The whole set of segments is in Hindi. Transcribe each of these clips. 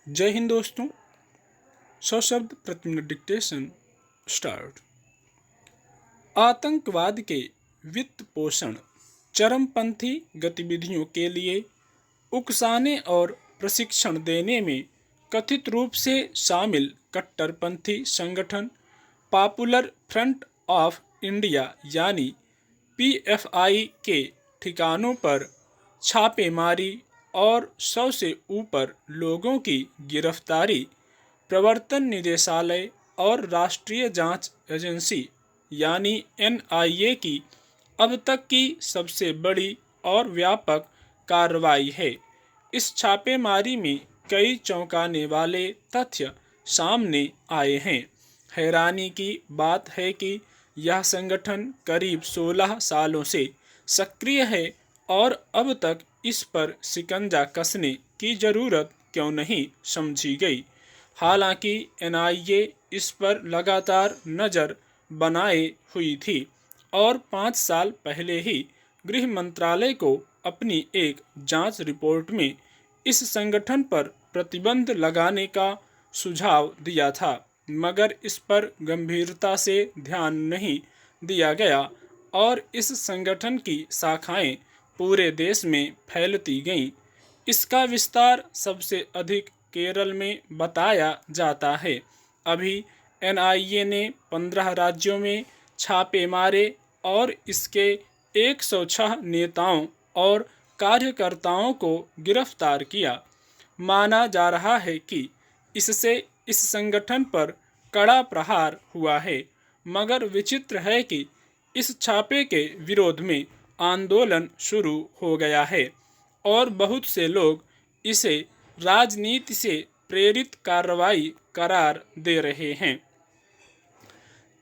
जय हिंद दोस्तों। सशब्द प्रति मिनट डिक्टेशन स्टार्ट। आतंकवाद के वित्त पोषण, चरमपंथी गतिविधियों के लिए उकसाने और प्रशिक्षण देने में कथित रूप से शामिल कट्टरपंथी संगठन पॉपुलर फ्रंट ऑफ इंडिया यानी पीएफआई के ठिकानों पर छापेमारी और 100 से ऊपर लोगों की गिरफ्तारी प्रवर्तन निदेशालय और राष्ट्रीय जांच एजेंसी यानी एनआईए की अब तक की सबसे बड़ी और व्यापक कार्रवाई है। इस छापेमारी में कई चौंकाने वाले तथ्य सामने आए हैं। हैरानी की बात है कि यह संगठन करीब 16 सालों से सक्रिय है और अब तक इस पर शिकंजा कसने की जरूरत क्यों नहीं समझी गई। हालांकि एनआईए इस पर लगातार नज़र बनाए हुई थी और 5 साल पहले ही गृह मंत्रालय को अपनी एक जांच रिपोर्ट में इस संगठन पर प्रतिबंध लगाने का सुझाव दिया था, मगर इस पर गंभीरता से ध्यान नहीं दिया गया और इस संगठन की शाखाएं पूरे देश में फैलती गईं। इसका विस्तार सबसे अधिक केरल में बताया जाता है। अभी एनआईए ने 15 राज्यों में छापे मारे और इसके 106 नेताओं और कार्यकर्ताओं को गिरफ्तार किया। माना जा रहा है कि इससे इस संगठन पर कड़ा प्रहार हुआ है, मगर विचित्र है कि इस छापे के विरोध में आंदोलन शुरू हो गया है और बहुत से लोग इसे राजनीति से प्रेरित कार्रवाई करार दे रहे हैं।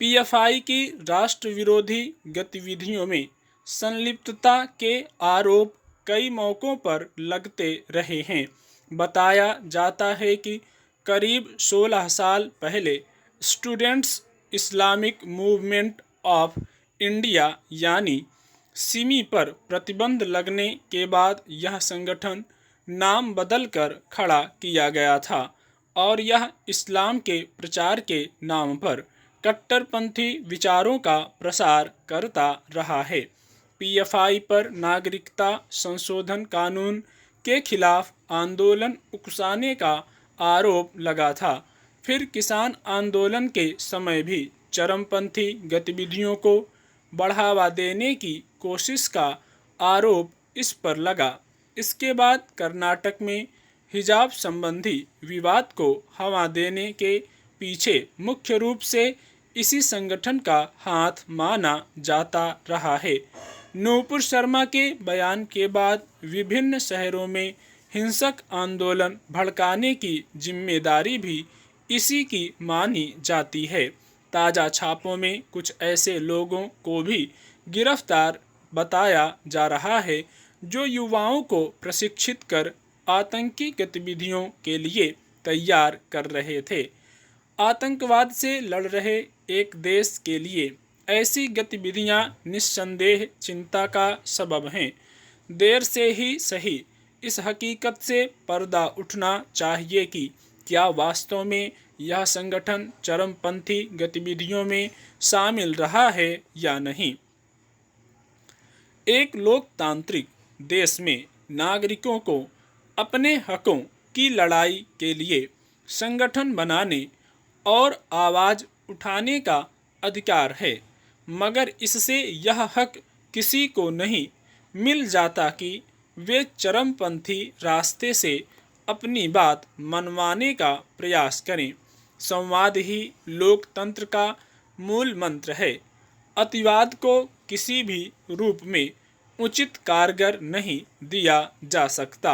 पीएफआई की राष्ट्र विरोधी गतिविधियों में संलिप्तता के आरोप कई मौकों पर लगते रहे हैं। बताया जाता है कि करीब 16 साल पहले students Islamic movement of India यानी सिमी पर प्रतिबंध लगने के बाद यह संगठन नाम बदलकर खड़ा किया गया था और यह इस्लाम के प्रचार के नाम पर कट्टरपंथी विचारों का प्रसार करता रहा है। पीएफआई पर नागरिकता संशोधन कानून के खिलाफ आंदोलन उकसाने का आरोप लगा था। फिर किसान आंदोलन के समय भी चरमपंथी गतिविधियों को बढ़ावा देने की कोशिश का आरोप इस पर लगा। इसके बाद कर्नाटक में हिजाब संबंधी विवाद को हवा देने के पीछे मुख्य रूप से इसी संगठन का हाथ माना जाता रहा है। नूपुर शर्मा के बयान के बाद विभिन्न शहरों में हिंसक आंदोलन भड़काने की जिम्मेदारी भी इसी की मानी जाती है। ताज़ा छापों में कुछ ऐसे लोगों को भी गिरफ्तार बताया जा रहा है जो युवाओं को प्रशिक्षित कर आतंकी गतिविधियों के लिए तैयार कर रहे थे। आतंकवाद से लड़ रहे एक देश के लिए ऐसी गतिविधियां निस्संदेह चिंता का सबब हैं। देर से ही सही इस हकीकत से पर्दा उठना चाहिए कि क्या वास्तव में यह संगठन चरमपंथी गतिविधियों में शामिल रहा है या नहीं। एक लोकतांत्रिक देश में नागरिकों को अपने हकों की लड़ाई के लिए संगठन बनाने और आवाज़ उठाने का अधिकार है, मगर इससे यह हक किसी को नहीं मिल जाता कि वे चरमपंथी रास्ते से अपनी बात मनवाने का प्रयास करें। संवाद ही लोकतंत्र का मूल मंत्र है। अतिवाद को किसी भी रूप में उचित कारगर नहीं दिया जा सकता।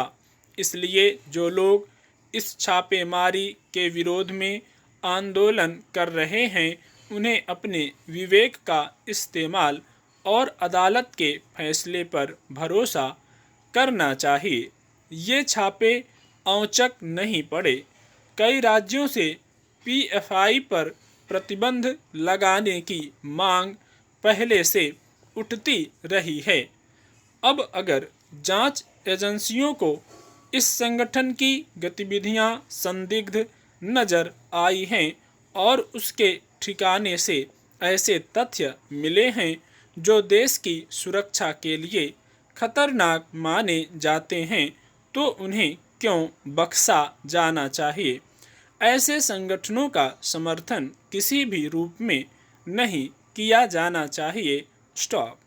इसलिए जो लोग इस छापेमारी के विरोध में आंदोलन कर रहे हैं उन्हें अपने विवेक का इस्तेमाल और अदालत के फैसले पर भरोसा करना चाहिए। ये छापे औचक नहीं पड़े। कई राज्यों से पीएफआई पर प्रतिबंध लगाने की मांग पहले से उठती रही है। अब अगर जांच एजेंसियों को इस संगठन की गतिविधियां संदिग्ध नजर आई हैं और उसके ठिकाने से ऐसे तथ्य मिले हैं जो देश की सुरक्षा के लिए खतरनाक माने जाते हैं, तो उन्हें क्यों बख्शा जाना चाहिए। ऐसे संगठनों का समर्थन किसी भी रूप में नहीं किया जाना चाहिए। स्टॉप।